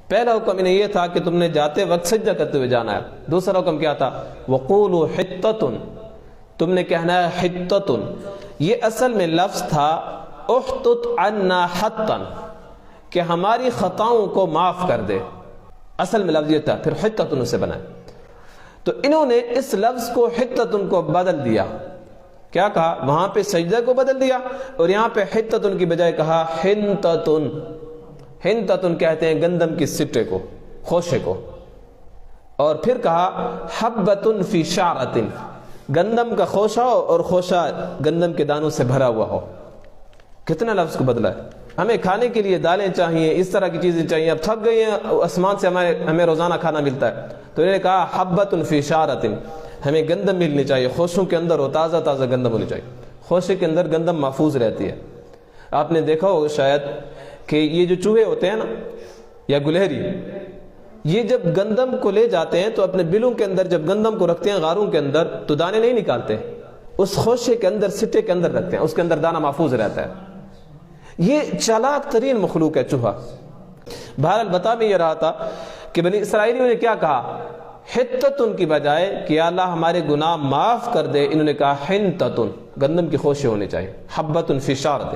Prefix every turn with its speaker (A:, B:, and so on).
A: پہلا حکم انہیں یہ تھا کہ تم نے جاتے وقت سجدہ کرتے ہوئے جانا ہے. دوسرا حکم کیا تھا؟ وقولوا حطۃ، تم نے کہنا ہے حطۃ. یہ اصل میں لفظ تھا احطط عنا حطا، کہ ہماری خطاؤں کو معاف کر دے. اصل میں لفظ یہ تھا، پھر حطۃ سے بنا. تو انہوں نے اس لفظ کو حطۃ کو بدل دیا. کیا کہا؟ وہاں پہ سجدہ کو بدل دیا اور یہاں پہ حطۃ کی بجائے کہا حنطۃ. حنطۃ کہتے ہیں گندم کی سٹے کو، خوشے کو. اور پھر کہا حبۃ فی شعرۃ، گندم کا خوشہ ہو اور خوشہ گندم کے دانوں سے بھرا ہوا ہو. کتنا لفظ کو بدلا ہے. ہمیں کھانے کے لیے دالیں چاہیے، اس طرح کی چیزیں چاہیے. اب تھک گئی ہیں، آسمان سے ہمیں روزانہ کھانا ملتا ہے. تو انہوں نے کہا حبۃ فی شعرۃ، ہمیں گندم ملنی چاہیے، خوشوں کے اندر ہو، تازہ تازہ گندم ہونی چاہیے. خوشے کے اندر گندم محفوظ رہتی ہے. آپ نے دیکھا ہوگا شاید کہ یہ جو چوہے ہوتے ہیں نا، یا گلہری، یہ جب گندم کو لے جاتے ہیں تو اپنے بلوں کے اندر جب گندم کو رکھتے ہیں غاروں کے اندر تو دانے نہیں نکالتے، اس خوشے کے اندر، سٹے کے اندر رکھتے ہیں، اس کے اندر دانہ محفوظ رہتا ہے. یہ چالاک ترین مخلوق ہے چوہا. بہرحال بتا میں یہ رہا تھا کہ بنی اسرائیلیوں نے کیا کہا؟ حطۃ کی بجائے کہ یا اللہ ہمارے گناہ معاف کر دے، انہوں نے کہا حنطۃ، گندم کی خوشے ہونے چاہیے. حبۃ فی شعرۃ.